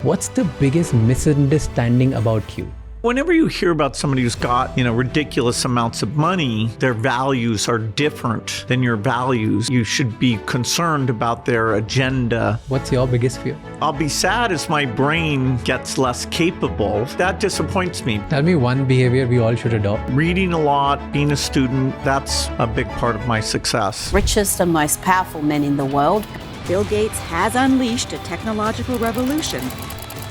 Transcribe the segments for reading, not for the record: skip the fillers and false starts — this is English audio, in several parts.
What's the biggest misunderstanding about you? Whenever you hear about somebody who's got, ridiculous amounts of money, their values are different than your values. You should be concerned about their agenda. What's your biggest fear? I'll be sad as my brain gets less capable. That disappoints me. Tell me one behavior we all should adopt. Reading a lot, being a student, that's a big part of my success. Richest and most powerful men in the world. Bill Gates has unleashed a technological revolution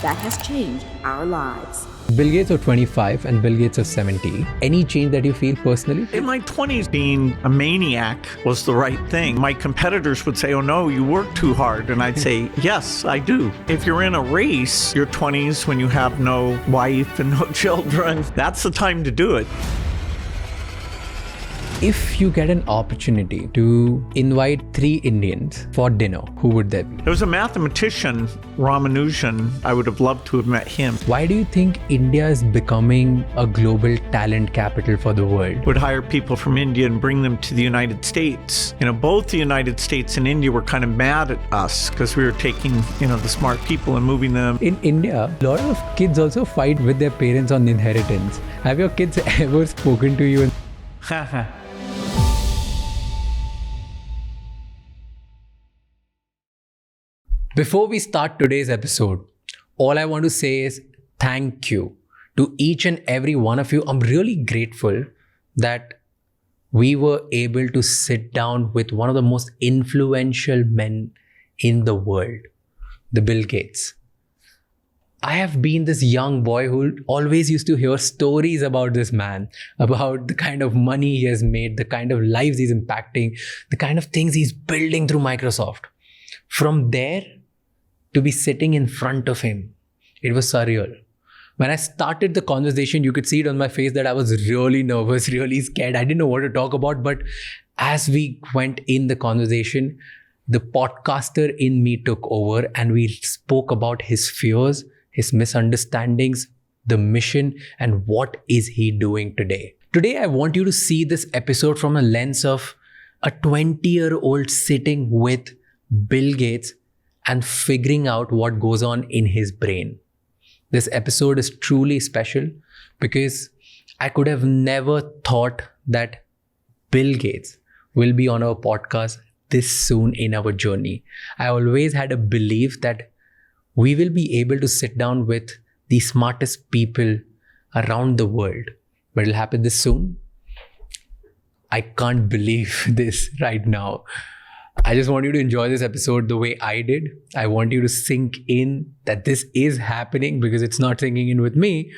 that has changed our lives. Bill Gates of 25 and Bill Gates of 70. Any change that you feel personally? In my 20s, being a maniac was the right thing. My competitors would say, oh no, you work too hard. And I'd say, yes, I do. If you're in a race, your 20s, when you have no wife and no children, that's the time to do it. If you get an opportunity to invite 3 Indians for dinner, who would they be? There was a mathematician, Ramanujan. I would have loved to have met him. Why do you think India is becoming a global talent capital for the world? Would hire people from India and bring them to the United States. Both the United States and India were kind of mad at us because we were taking, the smart people and moving them. In India, a lot of kids also fight with their parents on inheritance. Have your kids ever spoken to you? Before we start today's episode, all I want to say is thank you to each and every one of you. I'm really grateful that we were able to sit down with one of the most influential men in the world, the Bill Gates. I have been this young boy who always used to hear stories about this man, about the kind of money he has made, the kind of lives he's impacting, the kind of things he's building through Microsoft. From there, to be sitting in front of him, it was surreal. When I started the conversation, you could see it on my face that I was really nervous, really scared. I didn't know what to talk about. But as we went in the conversation, the podcaster in me took over and we spoke about his fears, his misunderstandings, the mission, and what is he doing today. Today, I want you to see this episode from a lens of a 20-year-old sitting with Bill Gates and figuring out what goes on in his brain. This episode is truly special because I could have never thought that Bill Gates will be on our podcast this soon in our journey. I always had a belief that we will be able to sit down with the smartest people around the world, but it'll happen this soon. I can't believe this right now. I just want you to enjoy this episode the way I did. I want you to sink in that this is happening because it's not sinking in with me.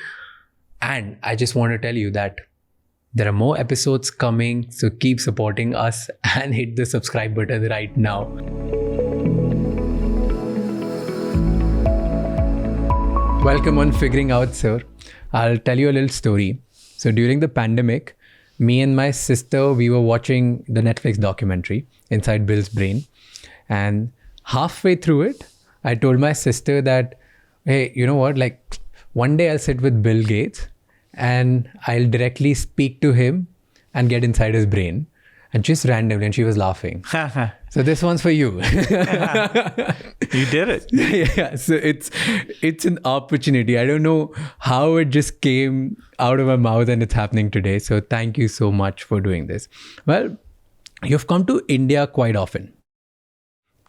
And I just want to tell you that there are more episodes coming. So keep supporting us and hit the subscribe button right now. Welcome on Figuring Out, sir. I'll tell you a little story. So during the pandemic, me and my sister, we were watching the Netflix documentary, Inside Bill's Brain. And halfway through it, I told my sister that, hey, you know what? One day I'll sit with Bill Gates and I'll directly speak to him and get inside his brain. And just randomly, and she was laughing. So this one's for you. You did it. Yeah, so it's an opportunity. I don't know how it just came out of my mouth and it's happening today. So thank you so much for doing this. Well, you've come to India quite often.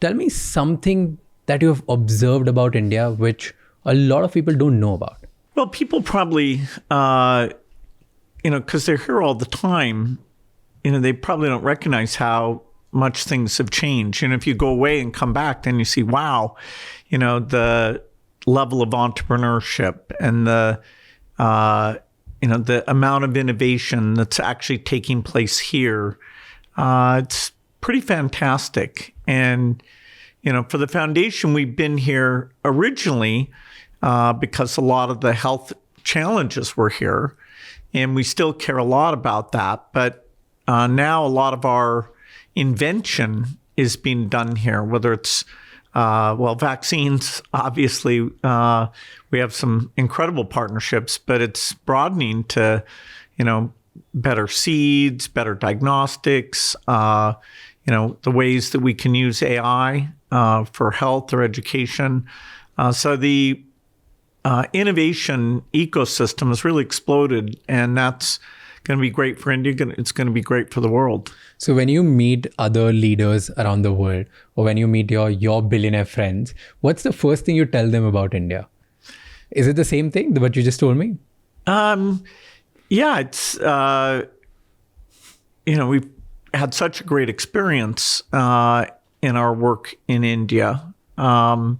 Tell me something that you've observed about India, which a lot of people don't know about. Well, people probably, because they're here all the time, they probably don't recognize how much things have changed. If you go away and come back, then you see, wow, the level of entrepreneurship and the amount of innovation that's actually taking place here. It's pretty fantastic. And, for the foundation, we've been here originally because a lot of the health challenges were here. And we still care a lot about that. But now a lot of our invention is being done here, whether it's, vaccines, obviously, we have some incredible partnerships, but it's broadening to, better seeds, better diagnostics, the ways that we can use AI for health or education. So the innovation ecosystem has really exploded, and that's going to be great for India. It's going to be great for the world. So when you meet other leaders around the world, or when you meet your billionaire friends, what's the first thing you tell them about India? Is it the same thing, what you just told me? Yeah, it's, we've had such a great experience in our work in India. I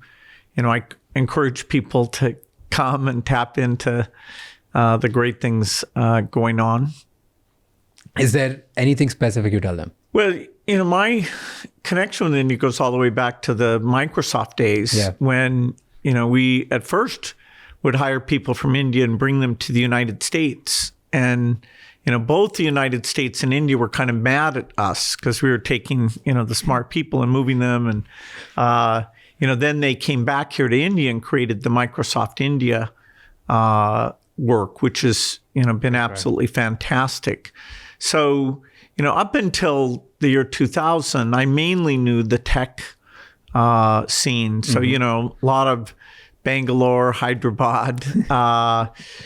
encourage people to come and tap into the great things going on. Is there anything specific you tell them? Well, my connection with India goes all the way back to the Microsoft days when, we at first would hire people from India and bring them to the United States. And, both the United States and India were kind of mad at us because we were taking, the smart people and moving them. And, then they came back here to India and created the Microsoft India work, which has, been absolutely fantastic. So, up until the year 2000, I mainly knew the tech scene. So, a lot of Bangalore, Hyderabad,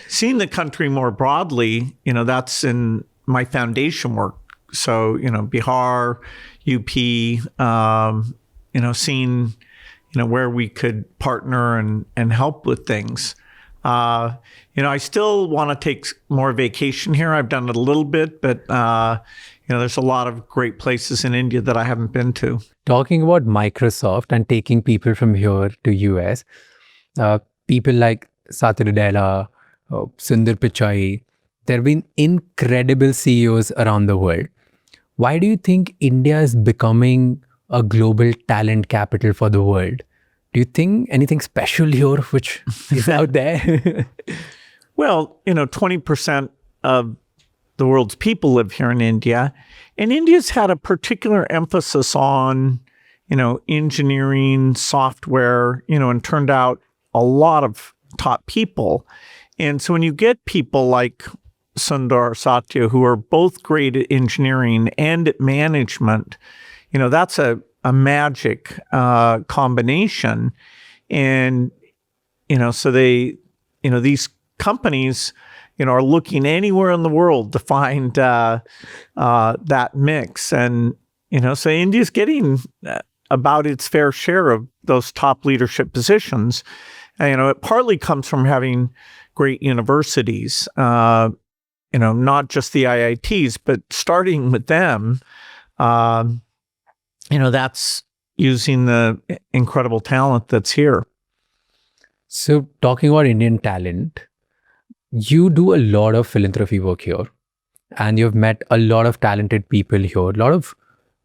seeing the country more broadly, that's in my foundation work. So, Bihar, UP, seeing, where we could partner and help with things. I still want to take more vacation here. I've done it a little bit, but, there's a lot of great places in India that I haven't been to. Talking about Microsoft and taking people from here to US, people like Satya Nadella, Sundar Pichai, there have been incredible CEOs around the world. Why do you think India is becoming a global talent capital for the world? Do you think anything special here which is out there? Well, 20% of the world's people live here in India. And India's had a particular emphasis on, engineering, software, and turned out a lot of top people. And so when you get people like Sundar, Satya, who are both great at engineering and at management, that's a magic combination. And, so they, these companies, are looking anywhere in the world to find that mix. And, so India's getting about its fair share of those top leadership positions. And, it partly comes from having great universities, not just the IITs, but starting with them, that's using the incredible talent that's here. So talking about Indian talent, you do a lot of philanthropy work here, and you've met a lot of talented people here, a lot of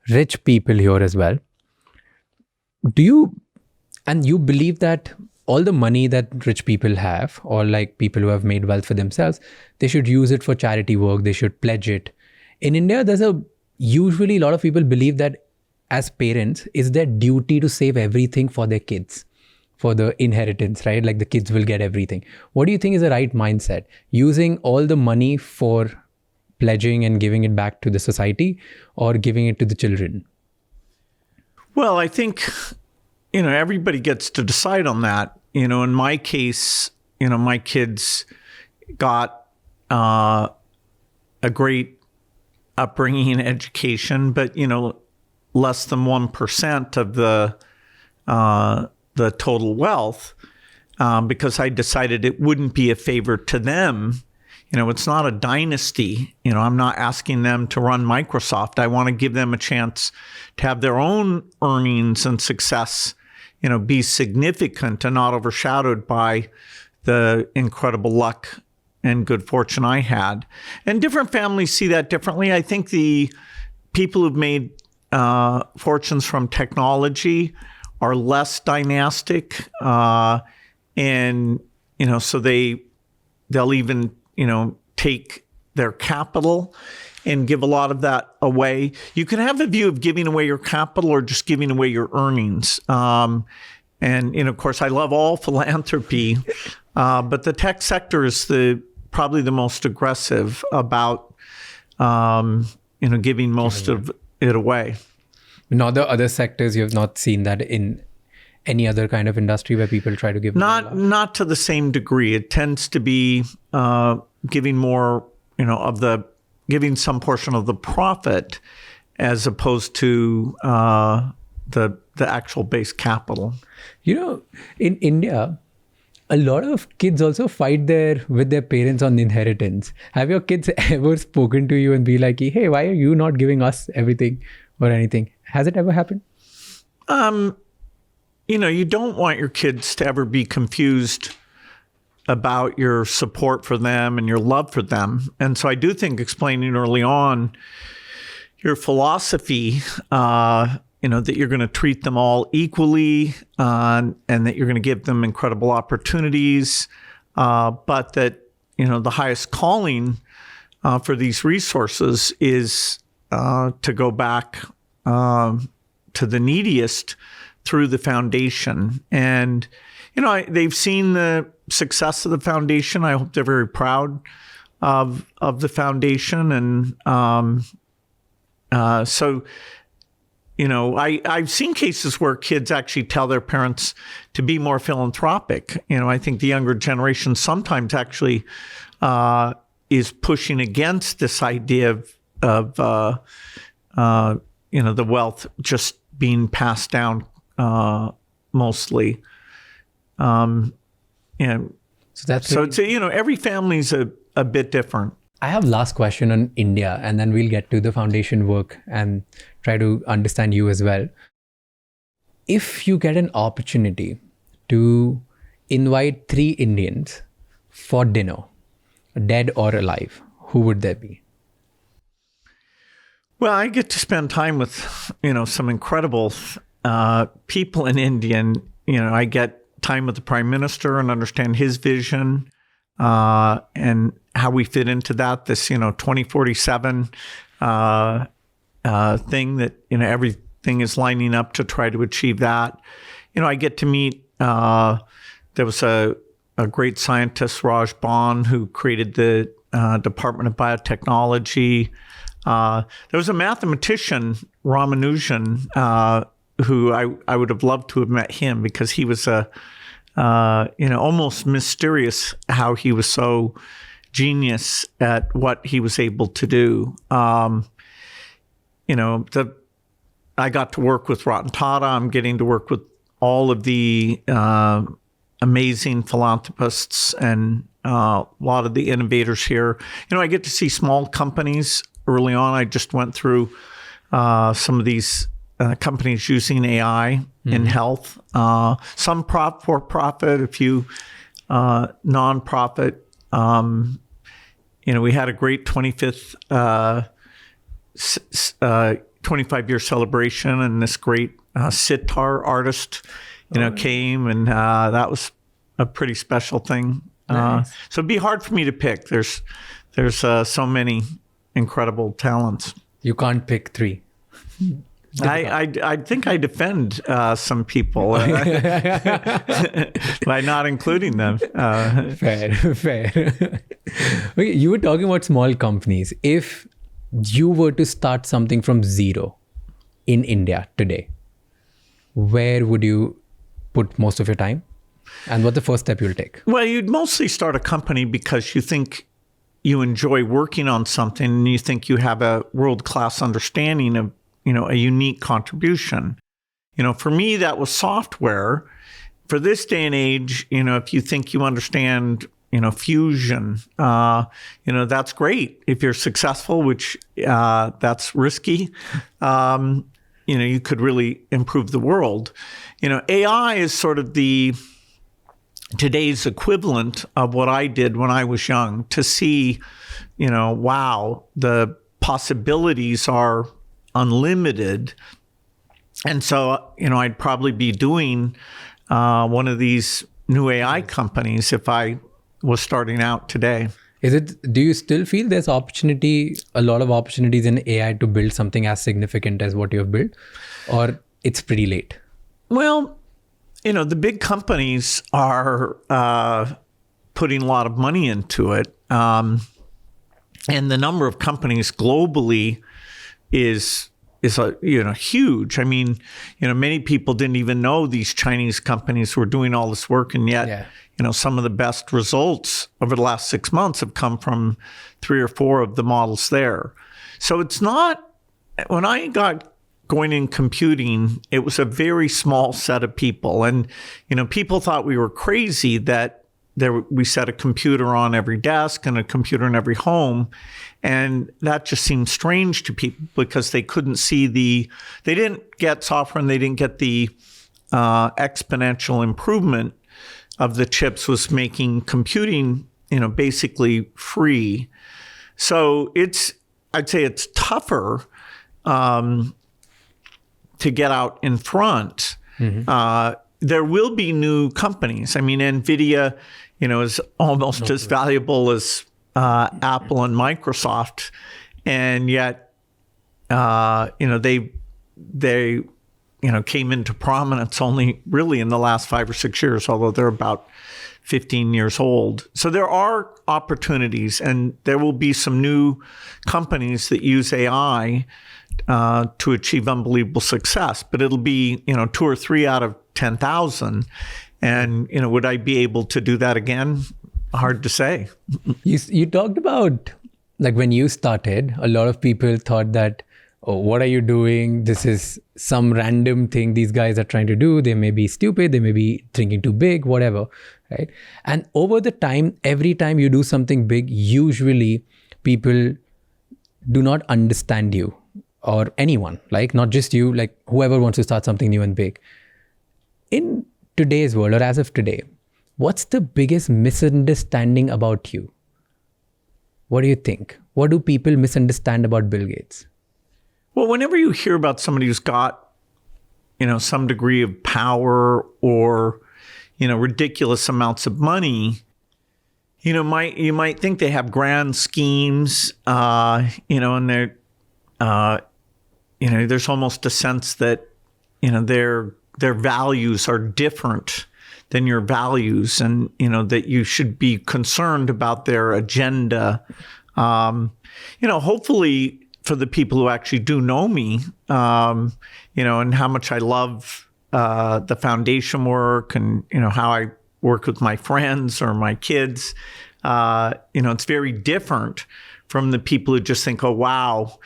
rich people here as well. You believe that all the money that rich people have, or like people who have made wealth for themselves, they should use it for charity work, they should pledge it. In India, usually a lot of people believe that as parents, it's their duty to save everything for their kids, for the inheritance, right? Like the kids will get everything. What do you think is the right mindset? Using all the money for pledging and giving it back to the society, or giving it to the children? Well, I think, everybody gets to decide on that. In my case, my kids got a great upbringing and education, but, less than 1% of the total wealth, because I decided it wouldn't be a favor to them. It's not a dynasty. I'm not asking them to run Microsoft. I want to give them a chance to have their own earnings and success, be significant and not overshadowed by the incredible luck and good fortune I had. And different families see that differently. I think the people who've made fortunes from technology are less dynastic, and so they'll even take their capital and give a lot of that away. You can have a view of giving away your capital or just giving away your earnings. And of course, I love all philanthropy, but the tech sector is probably the most aggressive about giving most of it away. In other sectors, you have not seen that in any other kind of industry where people try to give money out? Not to the same degree. It tends to be giving more, giving some portion of the profit as opposed to the actual base capital. In India, a lot of kids also fight with their parents on inheritance. Have your kids ever spoken to you and be like, hey, why are you not giving us everything or anything? Has it ever happened? You don't want your kids to ever be confused about your support for them and your love for them. And so I do think explaining early on your philosophy, that you're going to treat them all equally and that you're going to give them incredible opportunities, but that, the highest calling for these resources is to go back to the neediest through the foundation. And, they've seen the success of the foundation. I hope they're very proud of the foundation. And so, I've seen cases where kids actually tell their parents to be more philanthropic. I think the younger generation sometimes actually is pushing against this idea of the wealth just being passed down mostly. So it's every family's a bit different. I have last question on India, and then we'll get to the foundation work and try to understand you as well. If you get an opportunity to invite 3 Indians for dinner, dead or alive, who would they be? Well, I get to spend time with, some incredible people in India. And, I get time with the Prime Minister and understand his vision and how we fit into that, this, 2047 thing that, everything is lining up to try to achieve that. I get to meet, there was a great scientist, Raj Shamani, who created the Department of Biotechnology. There was a mathematician, Ramanujan, who I would have loved to have met him because he was almost mysterious how he was so genius at what he was able to do. I got to work with Ratan Tata. I'm getting to work with all of the amazing philanthropists and a lot of the innovators here. I get to see small companies early on. I just went through some of these companies using AI in health, some for-profit, a few nonprofit. We had a great 25th 25-year celebration, and this great sitar artist, came, and that was a pretty special thing. Nice. So it'd be hard for me to pick. There's so many incredible talents. You can't pick 3. I think I defend some people by not including them. Fair. Okay, you were talking about small companies. If you were to start something from zero in India today, where would you put most of your time? And what's the first step you'll take? Well, you'd mostly start a company because you think you enjoy working on something and you think you have a world-class understanding of, a unique contribution. For me, that was software. For this day and age, if you think you understand, fusion, that's great. If you're successful, which that's risky, you could really improve the world. AI is sort of today's equivalent of what I did when I was young, to see, wow, the possibilities are unlimited. And so, I'd probably be doing one of these new AI companies if I was starting out today. Do you still feel there's a lot of opportunities in AI to build something as significant as what you've built, or it's pretty late? Well, the big companies are putting a lot of money into it. And the number of companies globally is huge. I mean, many people didn't even know these Chinese companies were doing all this work, and yet, some of the best results over the last 6 months have come from 3 or 4 of the models there. So it's not, when I got going in computing, it was a very small set of people. And, people thought we were crazy that we set a computer on every desk and a computer in every home. And that just seemed strange to people because they couldn't see they didn't get software and they didn't get the exponential improvement of the chips was making computing, basically free. So I'd say it's tougher to get out in front. There will be new companies. I mean, NVIDIA, is almost as valuable as Apple and Microsoft, and yet, they came into prominence only really in the last 5 or 6 years, although they're about 15 years old. So there are opportunities, and there will be some new companies that use AI to achieve unbelievable success. But it'll be, 2 or 3 out of 10,000. And, would I be able to do that again? Hard to say. You talked about, like, when you started, a lot of people thought that, oh, what are you doing? This is some random thing these guys are trying to do. They may be stupid. They may be thinking too big, whatever, right? And over the time, every time you do something big, usually people do not understand you or anyone, like not just you, like whoever wants to start something new and big. In today's world, or as of today, what's the biggest misunderstanding about you? What do you think? What do people misunderstand about Bill Gates? Well, whenever you hear about somebody who's got, some degree of power or, ridiculous amounts of money, you might think they have grand schemes, and they're, there's almost a sense that, their values are different than your values, and, that you should be concerned about their agenda. Hopefully, for the people who actually do know me, and how much I love the foundation work and, how I work with my friends or my kids, it's very different from the people who just think, oh, wow,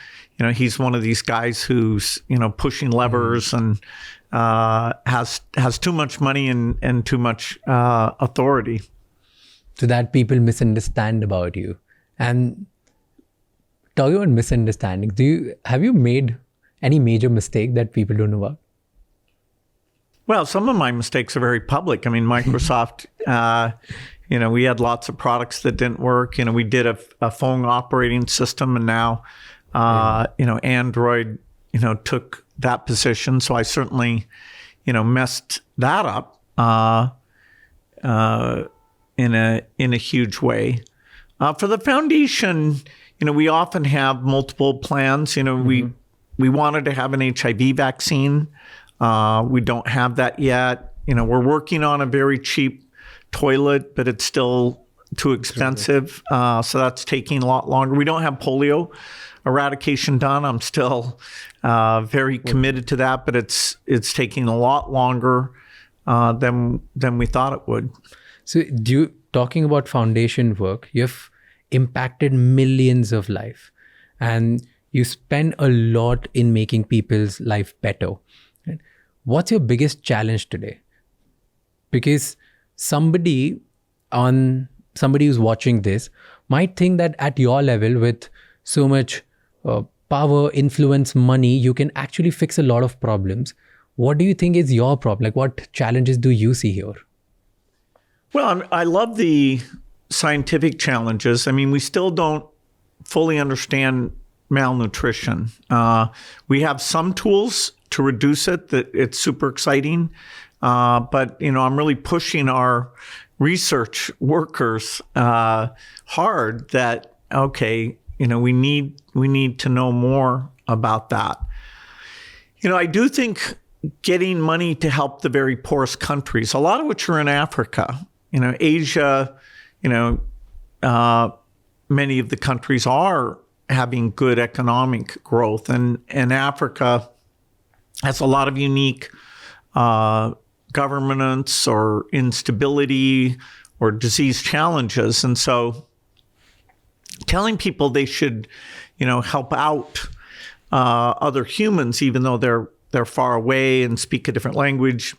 he's one of these guys who's, pushing levers and has too much money and too much authority. So that people misunderstand about you. And talking about misunderstanding, have you made any major mistake that people don't know about? Well, some of my mistakes are very public. I mean, Microsoft, we had lots of products that didn't work. We did a phone operating system, and now, Android, took that position. So I certainly, messed that up in a huge way. For the foundation, we often have multiple plans. We wanted to have an HIV vaccine. We don't have that yet. We're working on a very cheap toilet, but it's still too expensive. So that's taking a lot longer. We don't have polio eradication done. I'm still very committed to that, but it's taking a lot longer than we thought it would. So talking about foundation work, you've impacted millions of lives, and you spend a lot in making people's life better. Right? What's your biggest challenge today? Because somebody who's watching this might think that at your level, with so much power, influence, money, you can actually fix a lot of problems. What do you think is your problem? Like, what challenges do you see here? Well, I love the scientific challenges. I mean, we still don't fully understand malnutrition. We have some tools to reduce it, that it's super exciting. But, I'm really pushing our research workers hard that, okay, we need to know more about that. I do think getting money to help the very poorest countries, a lot of which are in Africa, Asia, many of the countries are having good economic growth. And Africa has a lot of unique governance or instability or disease challenges. And so telling people they should, help out other humans, even though they're far away and speak a different language,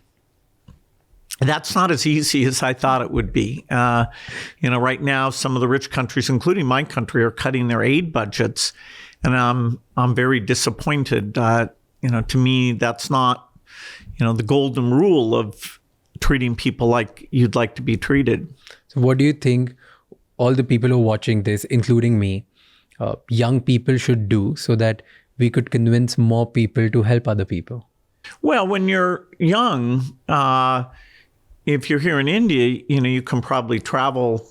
that's not as easy as I thought it would be. Right now, some of the rich countries, including my country, are cutting their aid budgets, and I'm very disappointed. To me, that's not, the golden rule of treating people like you'd like to be treated. So what do you think all the people who are watching this, including me, young people should do so that we could convince more people to help other people? Well, when you're young, if you're here in India, you can probably travel,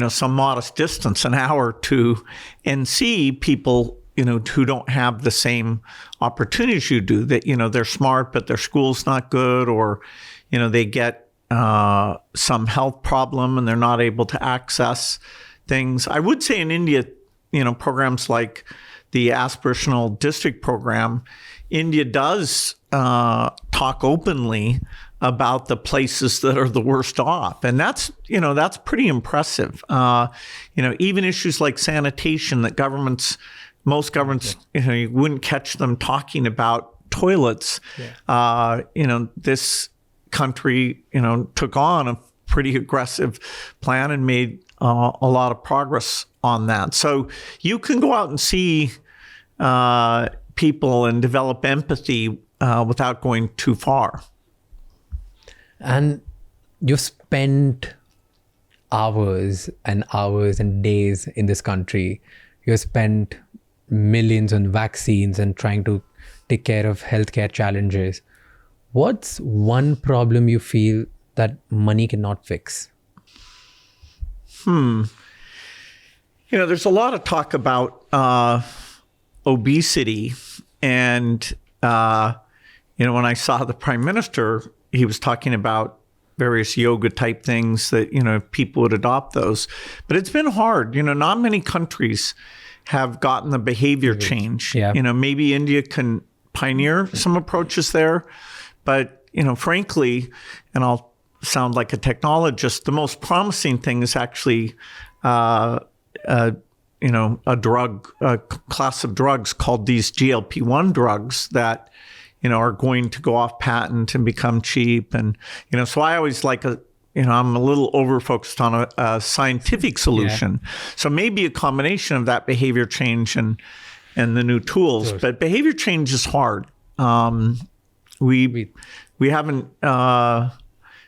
some modest distance, an hour or two, and see people, who don't have the same opportunities you do, that, they're smart, but their school's not good, or, they get some health problem and they're not able to access things. I would say in India, programs like the aspirational district program, India does talk openly about the places that are the worst off. And that's pretty impressive. Even issues like sanitation that most governments, you wouldn't catch them talking about toilets. Yeah. This country, took on a pretty aggressive plan and made a lot of progress on that. So you can go out and see people and develop empathy without going too far. And you've spent hours and hours and days in this country. You've spent millions on vaccines and trying to take care of healthcare challenges. What's one problem you feel that money cannot fix? There's a lot of talk about obesity. And, when I saw the prime minister, he was talking about various yoga type things that, people would adopt those. But it's been hard. Not many countries have gotten the behavior change. Yeah. Maybe India can pioneer some approaches there. But, frankly, and I'll sound like a technologist, the most promising thing is actually, a class of drugs called these GLP-1 drugs that, are going to go off patent and become cheap. And, so I always like I'm a little over-focused on a scientific solution. Yeah. So maybe a combination of that behavior change and the new tools. But behavior change is hard. We haven't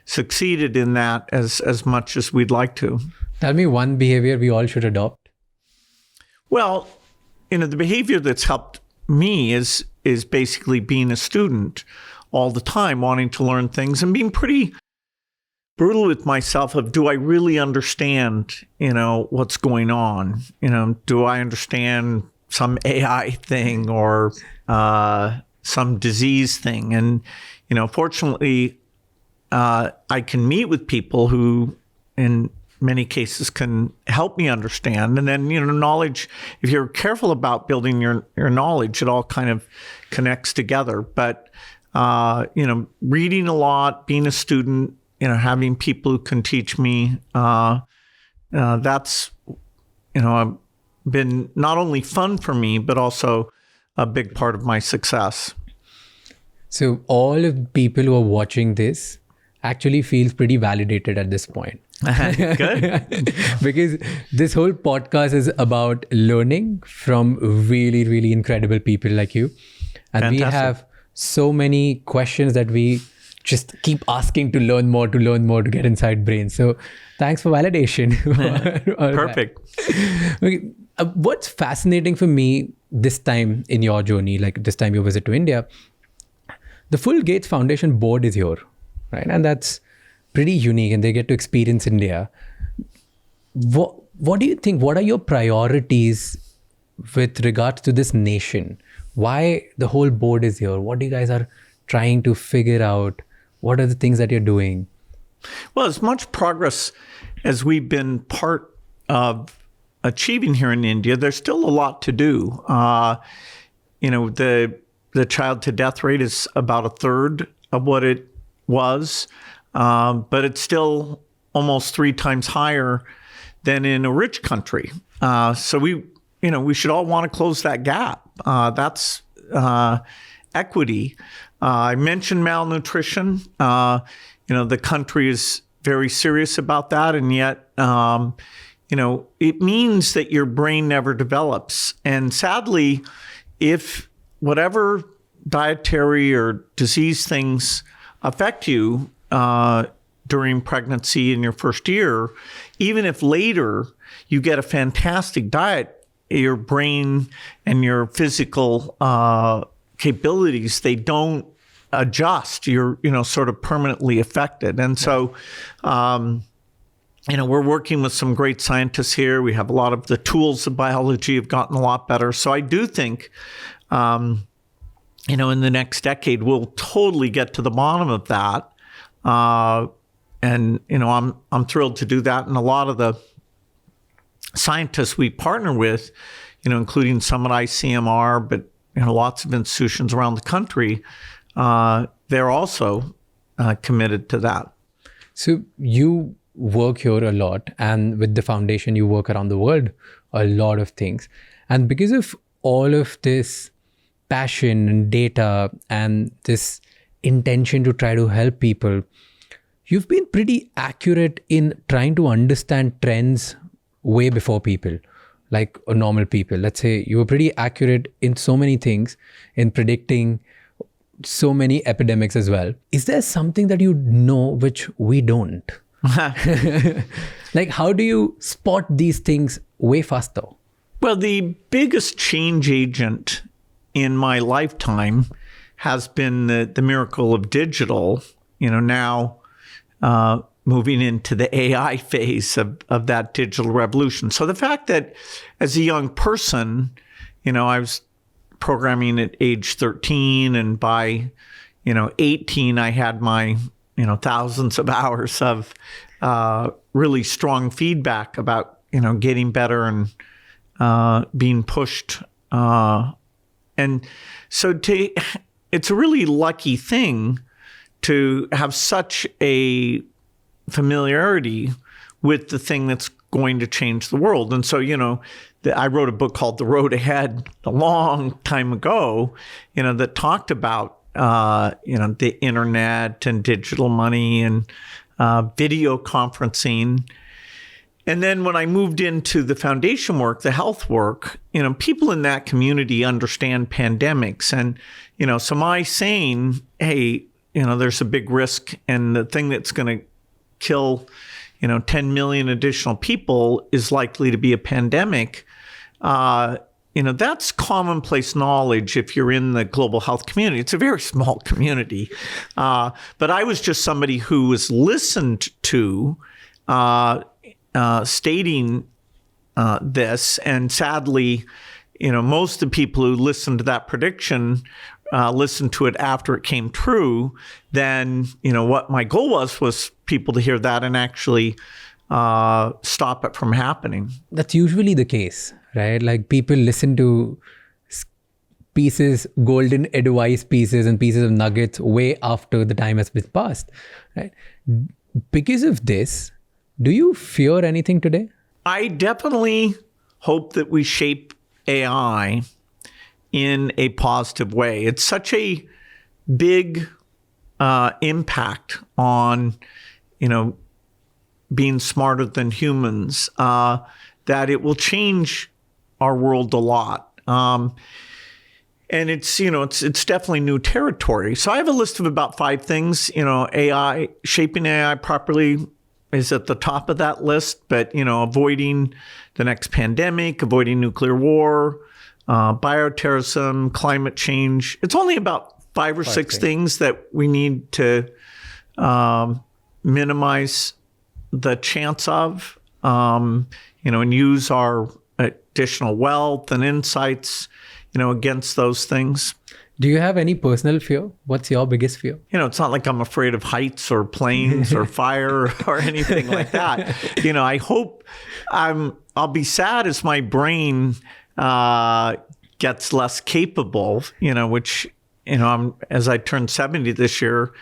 succeeded in that as much as we'd like to. Tell me one behavior we all should adopt. Well, the behavior that's helped me is basically being a student all the time, wanting to learn things and being pretty brutal with myself of, do I really understand, what's going on? Do I understand some AI thing or some disease thing? And, fortunately, I can meet with people who, in many cases, can help me understand. And then, knowledge, if you're careful about building your knowledge, it all kind of connects together. But, reading a lot, being a student, having people who can teach me, that's, been not only fun for me, but also a big part of my success. So all of the people who are watching this actually feels pretty validated at this point. Good. Because this whole podcast is about learning from really, really incredible people like you. And Fantastic. We have so many questions that we just keep asking to learn more, to get inside brains. So thanks for validation. Perfect. Okay. What's fascinating for me this time in your journey, like this time you visit to India, the full Gates Foundation board is here, right? And that's pretty unique, and they get to experience India. What do you think? What are your priorities with regards to this nation? Why the whole board is here? What do you guys are trying to figure out? What are the things that you're doing? Well, as much progress as we've been part of achieving here in India, there's still a lot to do. The child to death rate is about a third of what it was, but it's still almost 3 times higher than in a rich country. So we should all want to close that gap. That's equity. I mentioned malnutrition. The country is very serious about that, and yet, it means that your brain never develops. And sadly, if whatever dietary or disease things affect you during pregnancy in your first year, even if later you get a fantastic diet, your brain and your physical capabilities, they don't adjust. You're, sort of permanently affected. And so, we're working with some great scientists here. We have a lot of the tools of biology have gotten a lot better. So I do think, in the next decade, we'll totally get to the bottom of that. And I'm thrilled to do that. And a lot of the scientists we partner with, including some at ICMR, but lots of institutions around the country, they're also committed to that. So you work here a lot, and with the foundation, you work around the world, a lot of things. And because of all of this passion and data and this intention to try to help people, you've been pretty accurate in trying to understand trends way before people, like normal people. Let's say you were pretty accurate in so many things, in predicting so many epidemics as well. Is there something that you know which we don't? Like, how do you spot these things way faster? Well, the biggest change agent in my lifetime has been the miracle of digital, now moving into the AI phase of that digital revolution. So the fact that as a young person, I was programming at age 13, and by, 18, I had my, thousands of hours of really strong feedback about, getting better and being pushed. And so it's a really lucky thing to have such a familiarity with the thing that's going to change the world. And so, I wrote a book called The Road Ahead a long time ago, that talked about, the internet and digital money and video conferencing. And then when I moved into the foundation work, the health work, people in that community understand pandemics. And, so my saying, hey, there's a big risk, and the thing that's going to kill, 10 million additional people is likely to be a pandemic. That's commonplace knowledge if you're in the global health community. It's a very small community. But I was just somebody who was listened to stating this. And sadly, most of the people who listened to that prediction listened to it after it came true. Then, what my goal was people to hear that and actually stop it from happening. That's usually the case, right? Like, people listen to pieces, golden advice pieces and pieces of nuggets way after the time has been passed, right? Because of this, do you fear anything today? I definitely hope that we shape AI in a positive way. It's such a big impact on, being smarter than humans, that it will change our world a lot. And it's definitely new territory. So I have a list of about 5 things. AI, shaping AI properly is at the top of that list, but, avoiding the next pandemic, avoiding nuclear war, bioterrorism, climate change. It's only about 5 or 6 things that we need to minimize the chance of, and use our additional wealth and insights, against those things. Do you have any personal fear? What's your biggest fear? It's not like I'm afraid of heights or planes or fire or anything like that. I hope I'm I'll be sad as my brain gets less capable, which, as I turn 70 this year,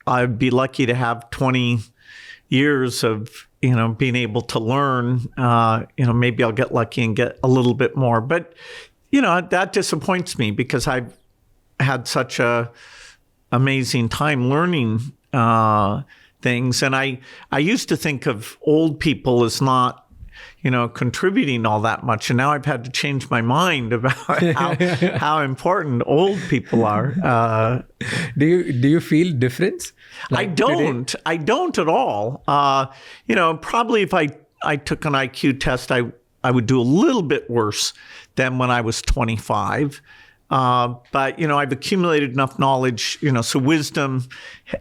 I'd be lucky to have 20 years of, being able to learn. Maybe I'll get lucky and get a little bit more. But, that disappoints me because I've had such a amazing time learning things. And I used to think of old people as not, contributing all that much. And now I've had to change my mind about how important old people are. Do you feel difference? I don't. Today? I don't at all. Probably if I took an IQ test, I would do a little bit worse than when I was 25. But, I've accumulated enough knowledge, so wisdom,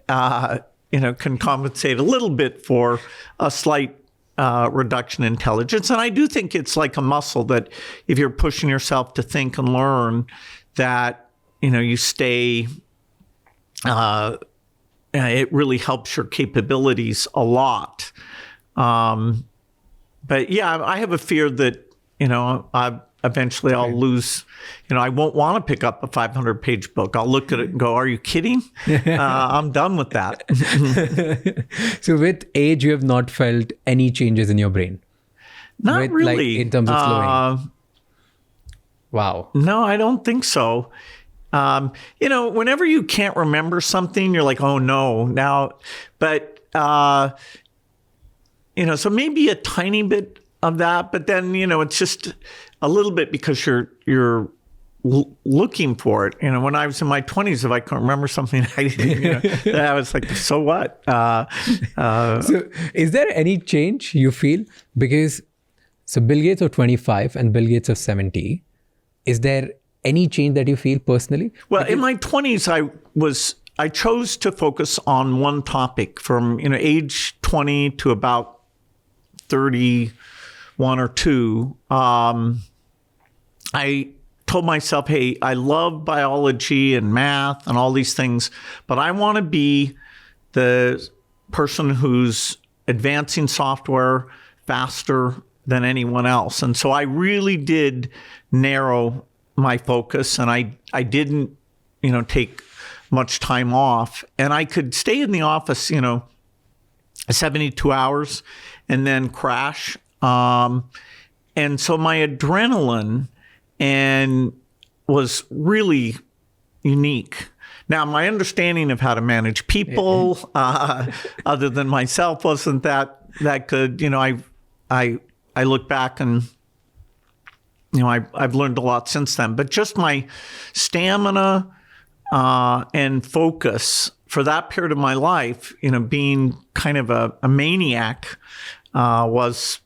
can compensate a little bit for a slight reduction in intelligence. And I do think it's like a muscle that if you're pushing yourself to think and learn, that, you stay, it really helps your capabilities a lot. But yeah, I have a fear that, eventually I'll lose, I won't want to pick up a 500-page book. I'll look at it and go, are you kidding? I'm done with that. So with age, you have not felt any changes in your brain? Not really. Like in terms of slowing? Wow. No, I don't think so. Whenever you can't remember something, you're like, oh no, now, but, so maybe a tiny bit of that, but then, it's just a little bit because you're looking for it. When I was in my 20s, if I couldn't remember something, I didn't, I was like, so what? So is there any change you feel? Because, so Bill Gates of 25 and Bill Gates of 70, is there any change that you feel personally? Well, in my 20s, I chose to focus on one topic from, age 20 to about 31 or 2. I told myself, hey, I love biology and math and all these things, but I want to be the person who's advancing software faster than anyone else. And so I really did narrow my focus, and I didn't, take much time off. And I could stay in the office, 72 hours and then crash. And so my adrenaline was really unique. Now, my understanding of how to manage people, other than myself, wasn't that good. I look back and, I've learned a lot since then. But just my stamina and focus for that period of my life, being kind of a maniac, was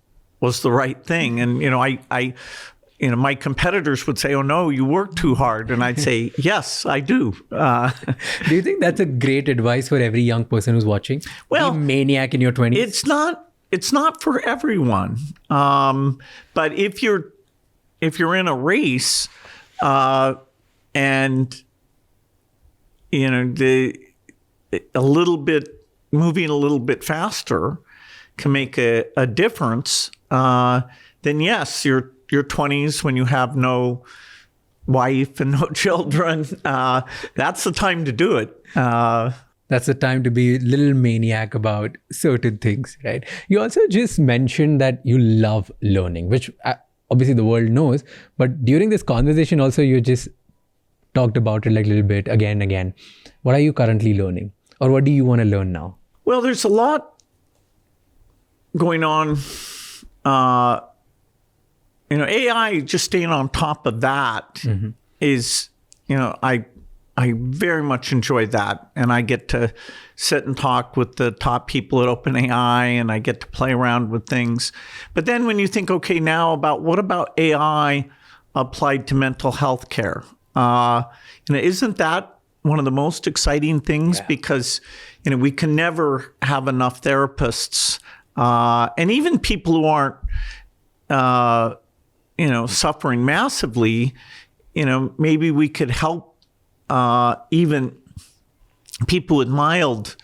the right thing. And, my competitors would say, oh, no, you work too hard. And I'd say, yes, I do. Do you think that's a great advice for every young person who's watching? Well, be a maniac in your 20s? It's not for everyone. But if you're in a race, and, moving a little bit faster can make a difference, then yes, your 20s, when you have no wife and no children, that's the time to do it. That's the time to be a little maniac about certain things, right? You also just mentioned that you love learning, which obviously the world knows. But during this conversation also, you just talked about it like a little bit again. What are you currently learning? Or what do you want to learn now? Well, there's a lot going on. AI, just staying on top of that is, I very much enjoy that. And I get to sit and talk with the top people at OpenAI, and I get to play around with things. But then when you think, okay, now what about AI applied to mental health care? Isn't that one of the most exciting things? Yeah. Because, we can never have enough therapists, and even people who aren't, suffering massively, maybe we could help even people with mild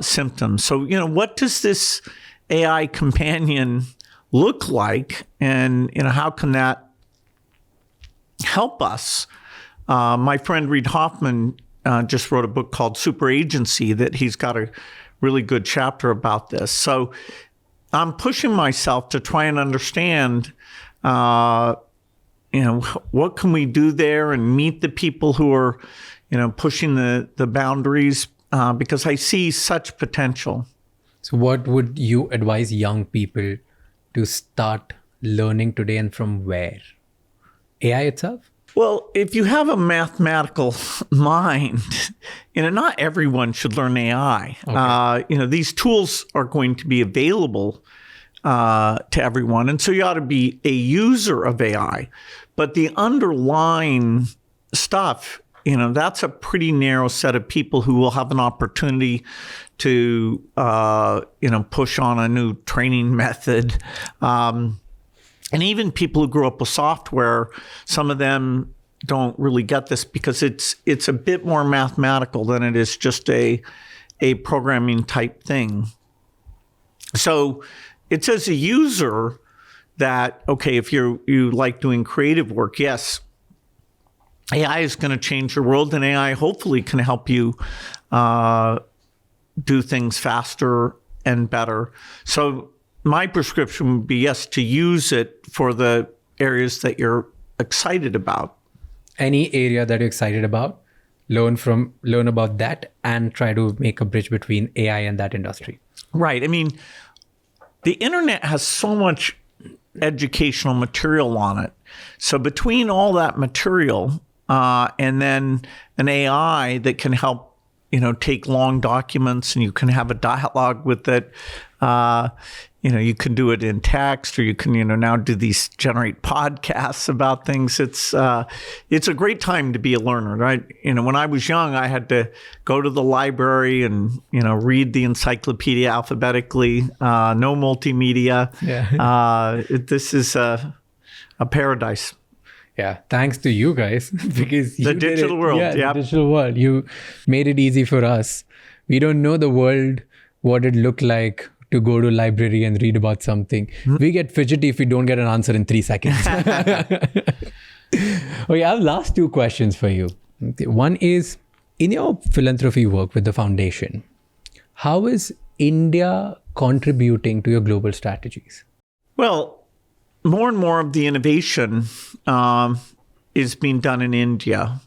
symptoms. So, what does this AI companion look like, and how can that help us? My friend Reid Hoffman just wrote a book called Super Agency that he's got a really good chapter about this. So I'm pushing myself to try and understand, what can we do there and meet the people who are, pushing the boundaries, because I see such potential. So what would you advise young people to start learning today, and from where? AI itself? Well, if you have a mathematical mind, not everyone should learn AI. Okay. These tools are going to be available to everyone. And so you ought to be a user of AI. But the underlying stuff, that's a pretty narrow set of people who will have an opportunity to, push on a new training method. And even people who grew up with software, some of them don't really get this because it's a bit more mathematical than it is just a programming type thing. So it's as a user that, okay, if you like doing creative work, yes, AI is going to change your world, and AI hopefully can help you do things faster and better. So my prescription would be, yes, to use it for the areas that you're excited about. Any area that you're excited about, learn about that and try to make a bridge between AI and that industry. Right. I mean, the internet has so much educational material on it. So between all that material and then an AI that can help, take long documents, and you can have a dialogue with it. You can do it in text, or you can, now do these generate podcasts about things. It's a great time to be a learner, right? When I was young, I had to go to the library and, read the encyclopedia alphabetically, no multimedia. Yeah. This is a paradise. Yeah, thanks to you guys, because the digital world. Yeah, yep. The digital world. You made it easy for us. We don't know the world, what it looked like to go to library and read about something. Mm-hmm. We get fidgety if we don't get an answer in 3 seconds. Okay, I have last 2 questions for you. Okay, one is, in your philanthropy work with the foundation, how is India contributing to your global strategies? Well, more and more of the innovation is being done in India.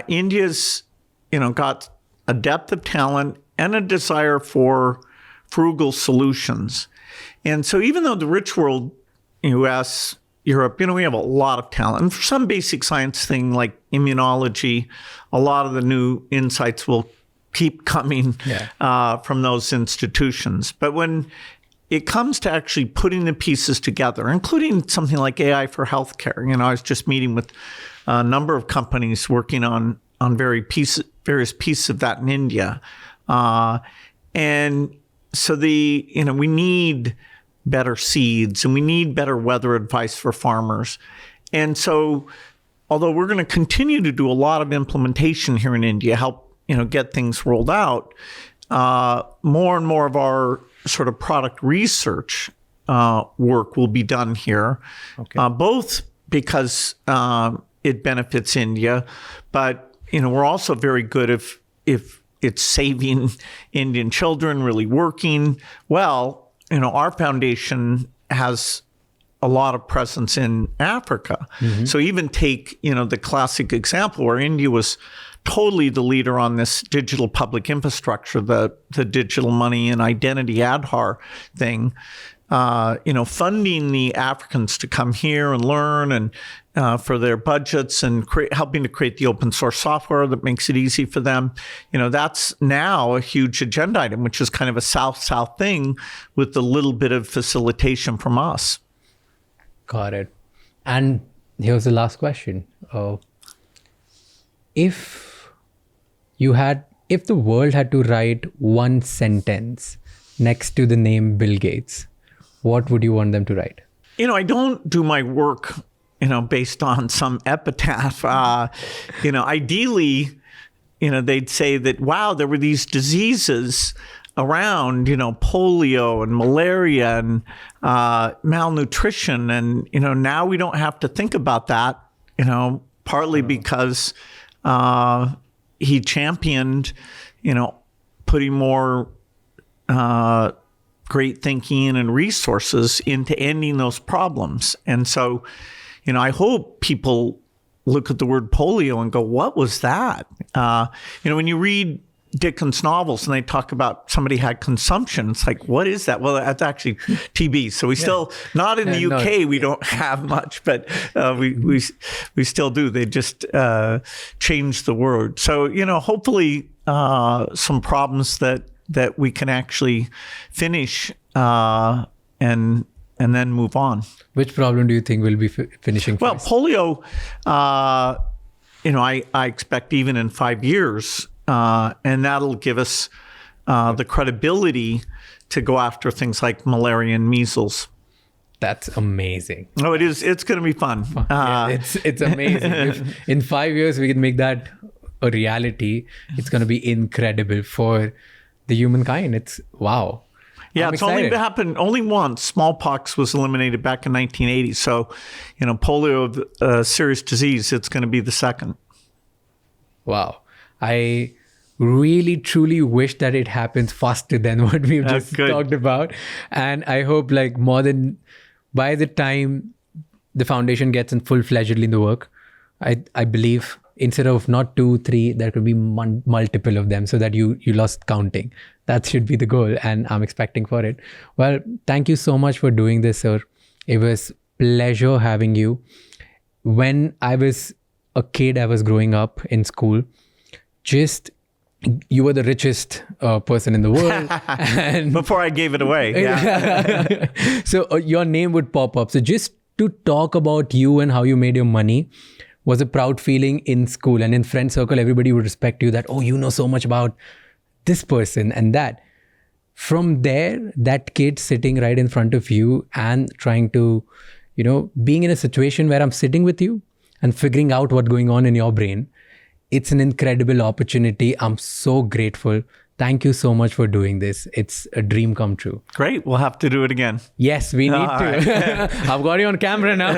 India's, got a depth of talent and a desire for frugal solutions. And so even though the rich world, US, Europe, we have a lot of talent. And for some basic science thing like immunology, a lot of the new insights will keep coming from those institutions. But when it comes to actually putting the pieces together, including something like AI for healthcare. I was just meeting with a number of companies working on various pieces of that in India. And so we need better seeds, and we need better weather advice for farmers. And so although we're going to continue to do a lot of implementation here in India, help, get things rolled out, more and more of our sort of product research work will be done here, both because it benefits India, but we're also very good if it's saving Indian children, really working well. Our foundation has a lot of presence in Africa. Mm-hmm. So even take the classic example where India was totally the leader on this digital public infrastructure, the digital money and identity Aadhaar thing, funding the Africans to come here and learn and for their budgets and helping to create the open source software that makes it easy for them. That's now a huge agenda item, which is kind of a South-South thing with a little bit of facilitation from us. Got it. And here's the last question. If the world had to write one sentence next to the name Bill Gates, what would you want them to write? I don't do my work, based on some epitaph. Ideally, they'd say that, wow, there were these diseases around, polio and malaria and malnutrition. And, now we don't have to think about that, partly because he championed, putting more great thinking and resources into ending those problems. And so, I hope people look at the word polio and go, what was that? When you read Dickens novels and they talk about somebody had consumption, it's like, what is that? Well, that's actually TB. So we still, not in the UK, we don't have much, but we still do. They just changed the word. So, hopefully some problems that we can actually finish and then move on. Which problem do you think will be finishing first? Well, polio, I expect even in 5 years, and that'll give us the credibility to go after things like malaria and measles. That's amazing. Oh, it is. It's going to be fun. It's amazing. If in 5 years we can make that a reality, it's going to be incredible for the humankind. It's wow. Yeah, I'm it's excited. only once. Smallpox was eliminated back in 1980. So, polio, serious disease, it's going to be the second. Wow. I really, truly wish that it happens faster than what we've just talked about. And I hope by the time the foundation gets in full-fledgedly in the work, I believe instead of not 2, 3, there could be multiple of them so that you lost counting. That should be the goal, and I'm expecting for it. Well, thank you so much for doing this, sir. It was pleasure having you. When I was a kid, I was growing up in school. You were the richest person in the world. And before I gave it away. Yeah. So your name would pop up. So just to talk about you and how you made your money was a proud feeling in school. And in friend circle, everybody would respect you that, oh, you know so much about this person and that. From there, that kid sitting right in front of you and trying to, being in a situation where I'm sitting with you and figuring out what's going on in your brain, it's an incredible opportunity. I'm so grateful. Thank you so much for doing this. It's a dream come true. Great. We'll have to do it again. Yes, we need to. Right. I've got you on camera now.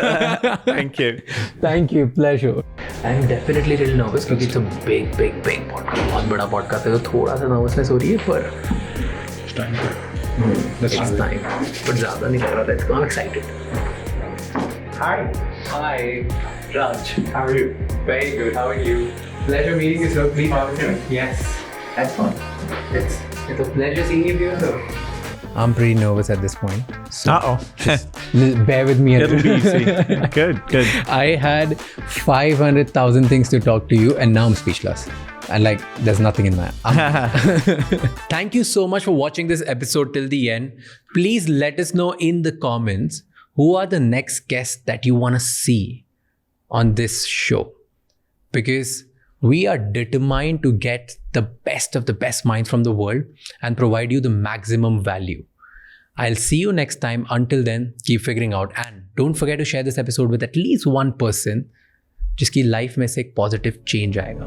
Thank you. Thank you. Pleasure. I'm definitely a little nervous because it's a big podcast. बहुत बड़ा podcast है तो थोड़ा सा nervousness हो रही है पर it's time. It's time. But ज़्यादा नहीं लग रहा था. I'm excited. Hi, Raj. How are you? Very good. How are you? Pleasure meeting you, sir. Please have a Yes. That's fun. It's a pleasure seeing you here, sir. I'm pretty nervous at this point. So just bear with me. It'll be easy. Good. I had 500,000 things to talk to you and now I'm speechless. And there's nothing in my Thank you so much for watching this episode till the end. Please let us know in the comments who are the next guests that you want to see on this show. Because we are determined to get the best of the best minds from the world and provide you the maximum value. I'll see you next time. Until then, keep figuring out. And don't forget to share this episode with at least one person जिसकी life में से एक positive change आएगा.